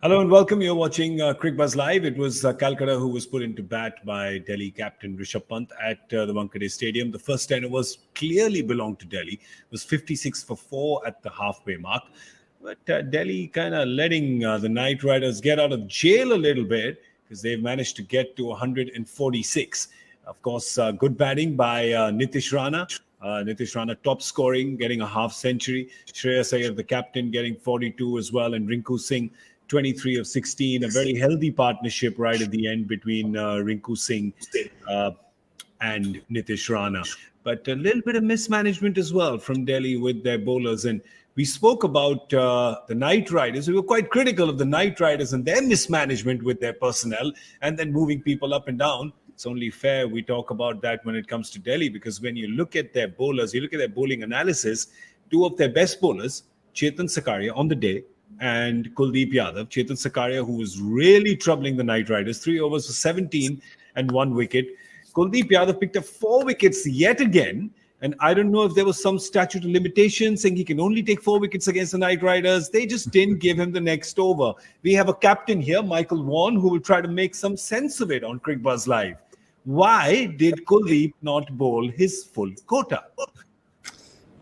Hello and welcome. You're watching Cricbuzz Live. It was Kolkata who was put into bat by Delhi captain Rishabh Pant at the Wankhede Stadium. The first 10 overs clearly belonged to Delhi. It was 56 for 4 at the halfway mark. But Delhi kind of letting the Knight Riders get out of jail a little bit because they've managed to get to 146. Of course, good batting by Nitish Rana. Nitish Rana top scoring, getting a half century. Shreyas Iyer, the captain, getting 42 as well. And Rinku Singh, 23 of 16, a very healthy partnership right at the end between Rinku Singh and Nitish Rana. But a little bit of mismanagement as well from Delhi with their bowlers. And we spoke about the Knight Riders. We were quite critical of the Knight Riders and their mismanagement with their personnel and then moving people up and down. It's only fair we talk about that when it comes to Delhi, because when you look at their bowlers, you look at their bowling analysis, two of their best bowlers, Chetan Sakaria on the day, and Kuldeep Yadav. Chetan Sakaria, who was really troubling the Knight Riders, 3 overs for 17 and 1 wicket. Kuldeep Yadav picked up 4 wickets yet again, and I don't know if there was some statute of limitations saying he can only take 4 wickets against the Knight Riders. They just didn't give him the next over. We have a captain here, Michael Vaughan, who will try to make some sense of it on Cricbuzz Live. Why did Kuldeep not bowl his full quota?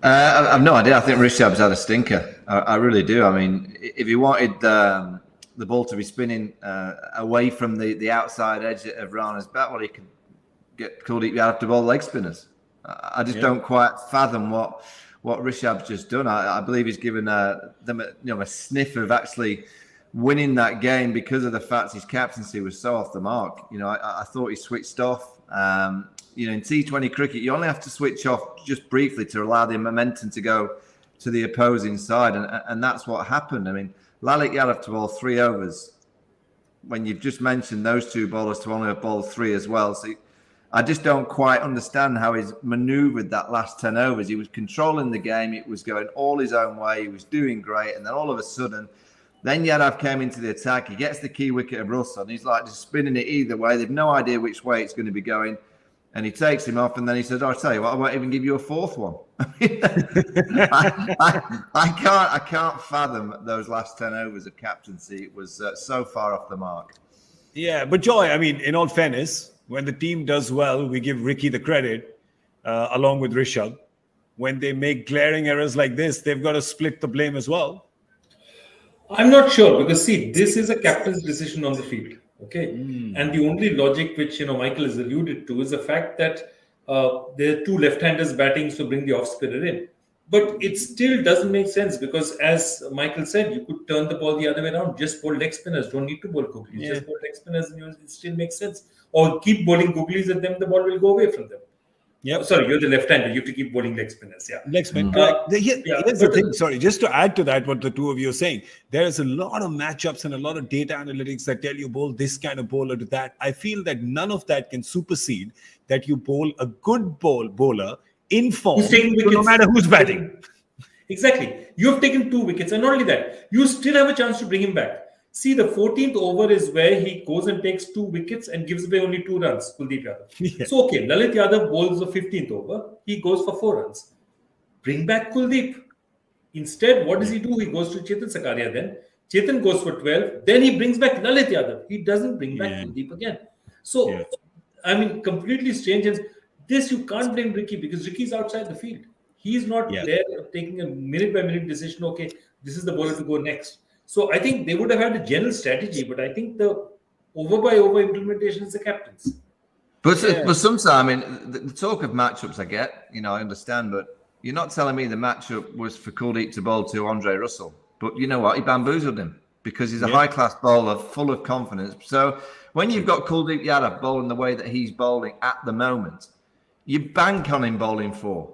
I've no idea. I think Rishabh's had a stinker. I really do. I mean, if he wanted the ball to be spinning away from the outside edge of Rana's bat, well, he could get Kuldeep Yadav to bowl leg spinners. I just don't quite fathom what Rishabh's just done. I believe he's given them a sniff of actually winning that game because of the fact his captaincy was so off the mark. I thought he switched off. In T20 cricket, you only have to switch off just briefly to allow the momentum to go to the opposing side. And that's what happened. I mean, Lalit Yadav to bowl 3 overs when you've just mentioned those 2 bowlers to only have bowled 3 as well. So I just don't quite understand how he's manoeuvred that last 10 overs. He was controlling the game. It was going all his own way. He was doing great. And then all of a sudden, then Yadav came into the attack. He gets the key wicket of Russell. And he's like just spinning it either way. They've no idea which way it's going to be going. And he takes him off, and then he says, "I'll tell you what, I won't even give you a 4th one." I can't fathom those last 10 overs of captaincy. It was so far off the mark. Yeah, but Joy, I mean, in all fairness, when the team does well, we give Ricky the credit, along with Rishabh. When they make glaring errors like this, they've got to split the blame as well. I'm not sure, because see, this is a captain's decision on the field. Okay. And the only logic which Michael has alluded to is the fact that there are 2 left-handers batting, so bring the off-spinner in. But it still doesn't make sense, because as Michael said, you could turn the ball the other way around. Just bowl leg spinners. Don't need to bowl googlies. Yeah. Just bowl leg spinners, and it still makes sense. Or keep bowling googlies, and then the ball will go away from them. Yep. Sorry, you're the left-hander. You have to keep bowling leg spinners. Yeah. Leg spin. Here's the thing. Sorry, just to add to that, what the two of you are saying, there is a lot of matchups and a lot of data analytics that tell you bowl this kind of bowler to that. I feel that none of that can supersede that you bowl a good bowler in form, no matter who's batting. Exactly. You have taken 2 wickets, and not only that, you still have a chance to bring him back. See, the 14th over is where he goes and takes 2 wickets and gives away only 2 runs, Kuldeep Yadav. Yeah. So, okay, Lalit Yadav bowls the 15th over. He goes for 4 runs. Bring back Kuldeep. Instead, what does he do? He goes to Chetan Sakaria then. Chetan goes for 12. Then he brings back Lalit Yadav. He doesn't bring back Kuldeep again. So, I mean, completely strange. And this, you can't blame Ricky, because Ricky's outside the field. He's not there taking a minute-by-minute decision, okay, this is the bowler to go next. So I think they would have had a general strategy, but I think the over implementation is the captain's. But sometimes, I mean, the talk of matchups I get, I understand, but you're not telling me the matchup was for Kuldeep to bowl to Andre Russell. But you know what? He bamboozled him because he's a high-class bowler, full of confidence. So when you've got Kuldeep Yadav bowling the way that he's bowling at the moment, you bank on him bowling 4.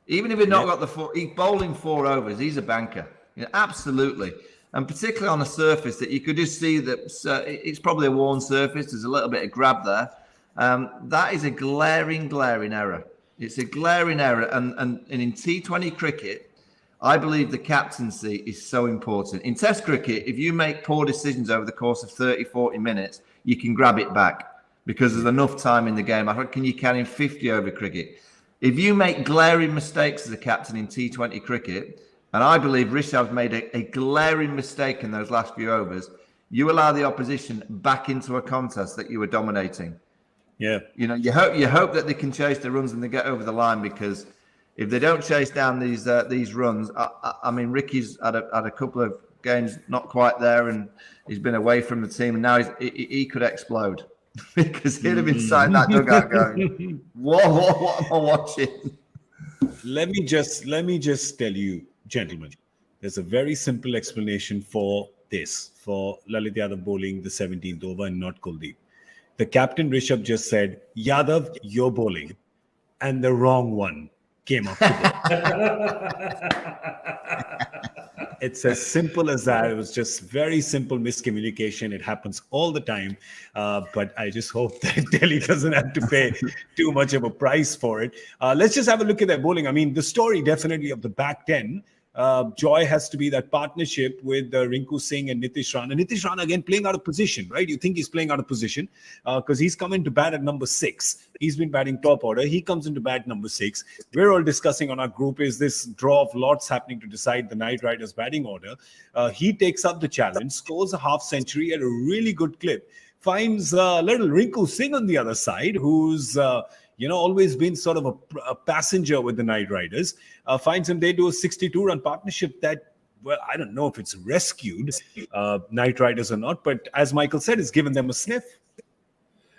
Even if he's not got the 4, he's bowling 4 overs. He's a banker. Absolutely. And particularly on a surface that you could just see that it's probably a worn surface. There's a little bit of grab there. That is a glaring error. It's a glaring error. And in T20 cricket, I believe the captaincy is so important. In Test cricket, if you make poor decisions over the course of 30, 40 minutes, you can grab it back because there's enough time in the game. I reckon you can in 50 over cricket. If you make glaring mistakes as a captain in T20 cricket, and I believe Rishabh's made a glaring mistake in those last few overs, you allow the opposition back into a contest that you were dominating. Yeah. You hope that they can chase the runs and they get over the line, because if they don't chase down these runs, I mean, Ricky's had a couple of games not quite there, and he's been away from the team, and now he could explode because he'd have been inside that dugout going, what am I watching? Let me just tell you, gentlemen, there's a very simple explanation for this, for Lalit Yadav bowling the 17th over and not Kuldeep. The captain Rishabh just said, Yadav, you're bowling. And the wrong one came up to It's as simple as that. It was just very simple miscommunication. It happens all the time. But I just hope that Delhi doesn't have to pay too much of a price for it. Let's just have a look at their bowling. I mean, the story definitely of the back 10. Joy has to be that partnership with Rinku Singh and Nitish Rana. Nitish Rana again playing out of position, right? You think he's playing out of position because he's come into bat at number 6. He's been batting top order. He comes into bat number 6. We're all discussing on our group, is this draw of lots happening to decide the Knight Riders batting order? He takes up the challenge, scores a half century at a really good clip, finds little Rinku Singh on the other side, who's always been sort of a passenger with the Knight Riders, finds him. They do a 62-run partnership that, well, I don't know if it's rescued Knight Riders or not, but as Michael said, it's given them a sniff.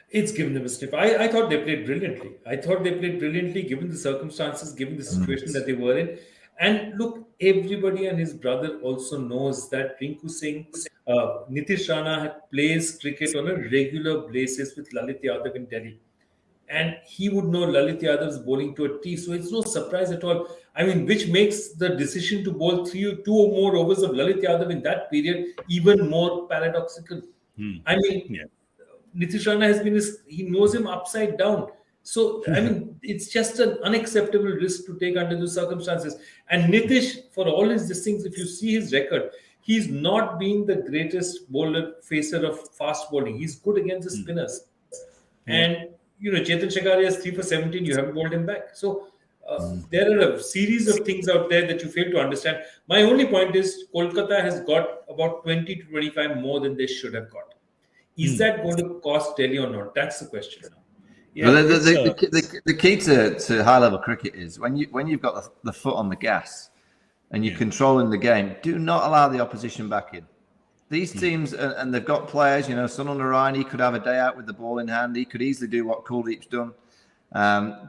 It's given them a sniff. I thought they played brilliantly. Given the circumstances, given the situation that they were in. And look, everybody and his brother also knows that Rinku Singh, Nitish Rana plays cricket on a regular basis with Lalit Yadav in Delhi. And he would know Lalit Yadav's bowling to a T. So it's no surprise at all. I mean, which makes the decision to bowl 2 or more overs of Lalit Yadav in that period even more paradoxical. I mean, Nitish Rana he knows him upside down. So, I mean, it's just an unacceptable risk to take under those circumstances. And Nitish, for all his things, if you see his record, he's not been the greatest facer of fast bowling. He's good against the spinners. And Chetan Shakaria is 3 for 17. You haven't bowled him back. So there are a series of things out there that you fail to understand. My only point is Kolkata has got about 20 to 25 more than they should have got. Is that going to cost Delhi or not? That's the question now. Yeah, well, the key to high level cricket is when you've got the foot on the gas and you're controlling the game, do not allow the opposition back in. These teams, and they've got players, Sunil Narayan, he could have a day out with the ball in hand. He could easily do what Kuldeep's done.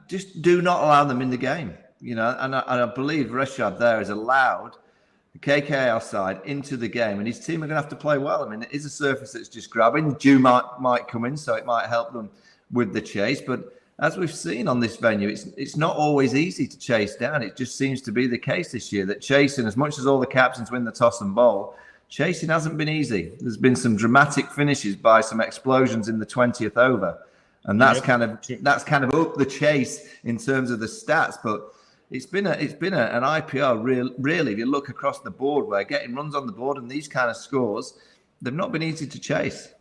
Just do not allow them in the game. And I believe Rishabh there has allowed the KKR side into the game, and his team are going to have to play well. I mean, it is a surface that's just grabbing. Dew might come in, so it might help them with the chase. But as we've seen on this venue, it's not always easy to chase down. It just seems to be the case this year that chasing, as much as all the captains win the toss and bowl, chasing hasn't been easy. There's been some dramatic finishes by some explosions in the 20th over, and that's kind of up the chase in terms of the stats. But it's been an IPL really. If you look across the board, where getting runs on the board and these kind of scores, they've not been easy to chase.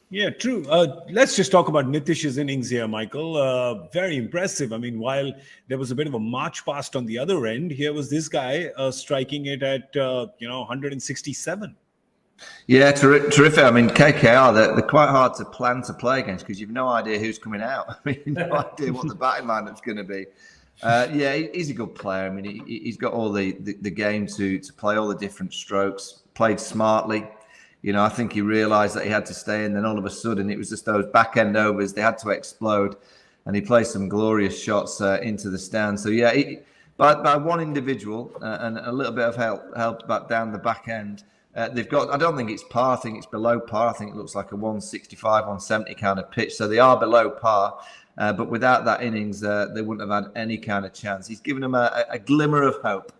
Yeah, true. Let's just talk about Nitish's innings here, Michael. Very impressive. I mean, while there was a bit of a march past on the other end, here was this guy striking it at 167. Yeah, terrific. I mean, KKR, they're quite hard to plan to play against because you've no idea who's coming out. I mean, no idea what the batting lineup's going to be. He's a good player. I mean, he's got all the game to play all the different strokes, played smartly. I think he realised that he had to stay in. Then all of a sudden, it was just those back-end overs. They had to explode. And he played some glorious shots into the stand. So, by one individual and a little bit of help back down the back end, they've got, I don't think it's par. I think it's below par. I think it looks like a 165, 170 kind of pitch. So they are below par. But without that innings, they wouldn't have had any kind of chance. He's given them a glimmer of hope.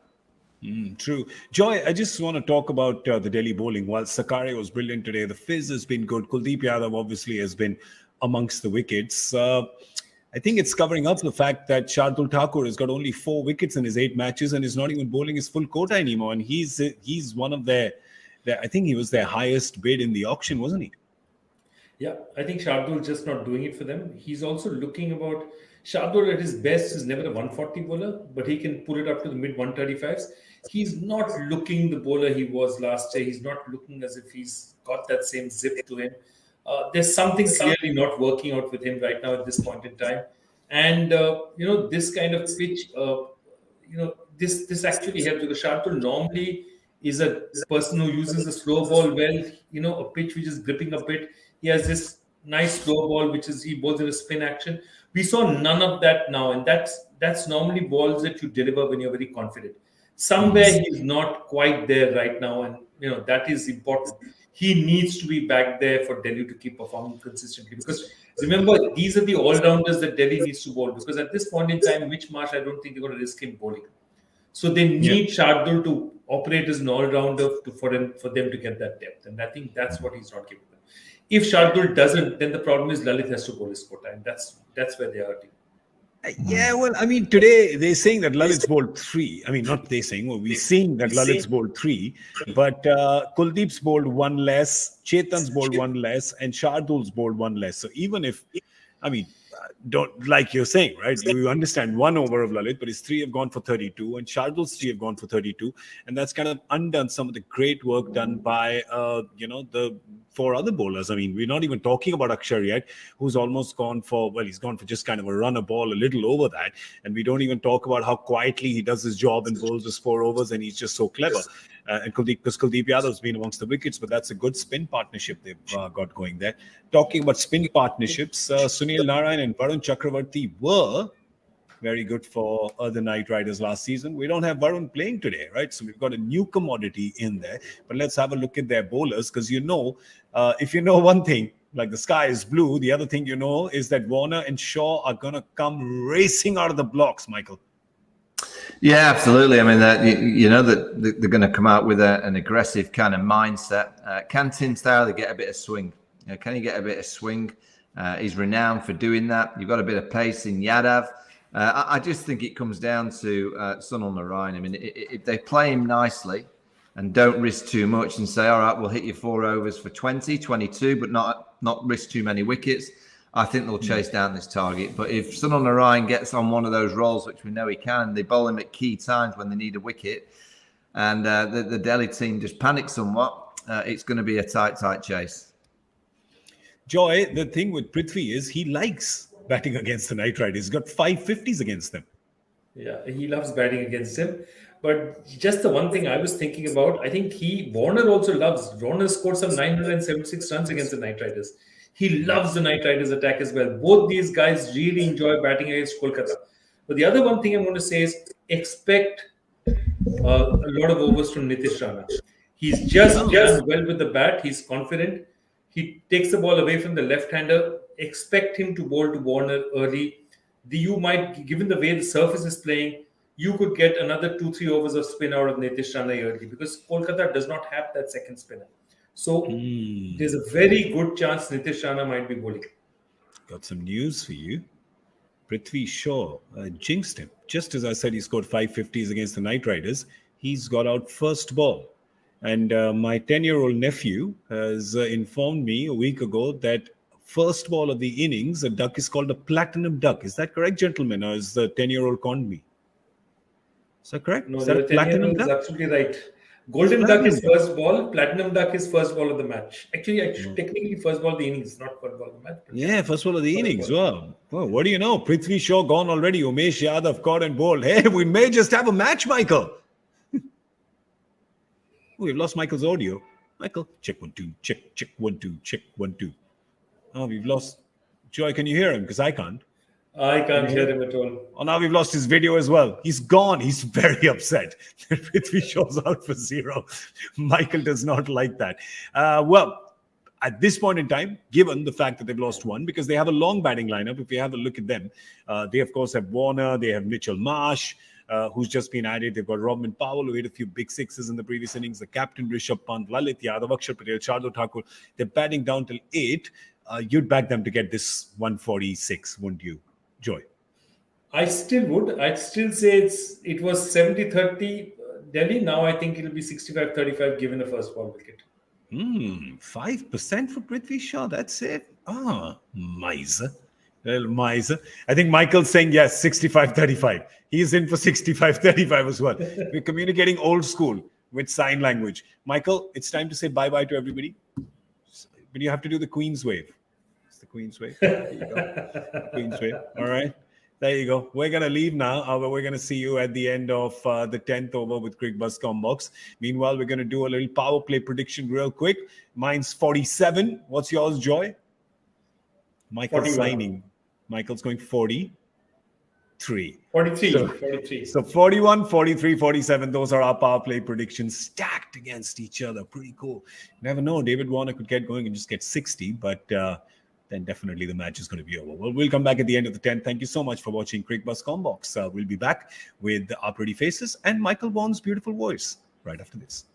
True. Joy, I just want to talk about the Delhi bowling. While Sakaria was brilliant today, the fizz has been good. Kuldeep Yadav obviously has been amongst the wickets. I think it's covering up the fact that Shardul Thakur has got only 4 wickets in his 8 matches and is not even bowling his full quota anymore. And he's one of their I think he was their highest bid in the auction, wasn't he? Yeah, I think Shardul just not doing it for them. He's also looking about Shardul at his best is never a 140 bowler, but he can pull it up to the mid 135s. he's not looking the bowler he was last year. He's not looking as if he's got that same zip to him. There's something clearly not working out with him right now at this point in time. And, this kind of pitch, this actually helps because Shardul normally is a person who uses the slow ball well, a pitch which is gripping a bit. He has this nice slow ball, which is he bowls in a spin action. We saw none of that now, and that's normally balls that you deliver when you're very confident. Somewhere he's not quite there right now, and that is important. He needs to be back there for Delhi to keep performing consistently. Because remember, these are the all-rounders that Delhi needs to bowl. Because at this point in time, Mitch Marsh, I don't think they're going to risk him bowling. So they need Shardul to operate as an all-rounder for them to get that depth. And I think that's what he's not giving them. If Shardul doesn't, then the problem is Lalit has to bowl his quota. And that's where they're hurting. Yeah, well, I mean, today they're saying that Lalit's bowled 3. I mean, not they saying, we're seeing that Lalit's bowled 3. But Kuldeep's bowled 1 less, Chetan's bowled 1 less, and Shardul's bowled 1 less. So even if, don't like you're saying, right? You understand 1 over of Lalit, but his 3 have gone for 32, and Shardul's 3 have gone for 32, and that's kind of undone some of the great work done by the 4 other bowlers. I mean, we're not even talking about Akshar yet, who's almost gone for he's gone for just kind of a runner ball, a little over that, and we don't even talk about how quietly he does his job and bowls his 4 overs, and he's just so clever. And Kuldeep Yadav's been amongst the wickets, but that's a good spin partnership they've got going there. Talking about spin partnerships, Sunil Narayan and Varun Chakravarti were very good for the Knight Riders last season. We don't have Varun playing today, right? So we've got a new commodity in there. But let's have a look at their bowlers, because if you know one thing, like the sky is blue, the other thing is that Warner and Shaw are going to come racing out of the blocks, Michael. Yeah, absolutely. I mean, that they're going to come out with an aggressive kind of mindset. Can Tim Stowley get a bit of swing? Can he get a bit of swing? He's renowned for doing that. You've got a bit of pace in Yadav. I just think it comes down to Sunil Narayan. I mean, if they play him nicely and don't risk too much and say, all right, we'll hit you 4 overs for 20, 22, but not risk too many wickets, I think they'll chase down this target. But if Sunil Narayan gets on one of those rolls, which we know he can, they bowl him at key times when they need a wicket, and the Delhi team just panic somewhat, it's going to be a tight chase. Joy, the thing with Prithvi is he likes batting against the Knight Riders. He's got 5 50s against them. Yeah, he loves batting against him. But just the one thing I was thinking about, I think Warner also loves. Warner scored some 976 runs against the Knight Riders. He loves the Knight Riders attack as well. Both these guys really enjoy batting against Kolkata. But the other one thing I'm going to say is expect a lot of overs from Nitish Rana. He's just well with the bat. He's confident. He takes the ball away from the left-hander. Expect him to bowl to Warner early. You might, given the way the surface is playing, you could get another 2-3 overs of spin out of Nitish Rana early because Kolkata does not have that second spinner. So there's a very good chance Nitish Rana might be bowling. Got some news for you. Prithvi Shaw jinxed him. Just as I said, he scored 5 50s against the Knight Riders. He's got out first ball. And my 10-year-old nephew has informed me a week ago that first ball of the innings, a duck is called a platinum duck. Is that correct, gentlemen? Or is the 10-year-old conned me? Is that correct? No, is the that a platinum duck? Is absolutely right. Golden duck is first ball. Platinum duck is first ball of the match. Actually, technically first ball of the innings, not first ball of the match. Yeah, first ball of the innings. Wow. Well, what do you know? Prithvi Shaw gone already. Umesh Yadav caught and bowled. Hey, we may just have a match, Michael. We've lost Michael's audio. Michael, check 1 2, check 1 2, check 1 2. Oh, we've lost. Joy, can you hear him? Because I can't. I can't hear him at all. Oh, now we've lost his video as well. He's gone. He's very upset. Prithvi Shaw's out for 0. Michael does not like that. Well, at this point in time, given the fact that they've lost 1, because they have a long batting lineup, if you have a look at them, they, of course, have Warner, they have Mitchell Marsh, who's just been added. They've got Robin Powell, who hit a few big sixes in the previous innings. The captain, Rishabh Pant, Lalit Yadav, Akshar Patel, Shardul Thakur. They're batting down till 8. You'd back them to get this 146, wouldn't you, Joy? I still would. I'd still say it was 70-30 Delhi. Now I think it'll be 65-35 given the first ball wicket. 5% for Prithvi Shaw. That's it. Miser. Little miser. I think Michael's saying yes, 65-35. He's in for 65-35 as well. We're communicating old school with sign language. Michael, it's time to say bye-bye to everybody. But you have to do the Queen's wave. It's the Queen's wave. There you go. Queen's wave. All right. There you go. We're going to leave now. But we're going to see you at the end of the 10th over with Cricbuzz Combox. Meanwhile, we're going to do a little power play prediction real quick. Mine's 47. What's yours, Joy? Michael's 41. signing. Michael's going 43. 43. So 41, 43, 47. Those are our power play predictions stacked against each other. Pretty cool. Never know. David Warner could get going and just get 60. But then definitely the match is going to be over. Well, we'll come back at the end of the 10th. Thank you so much for watching Cricbuzz Combox. We'll be back with our pretty faces and Michael Vaughan's beautiful voice right after this.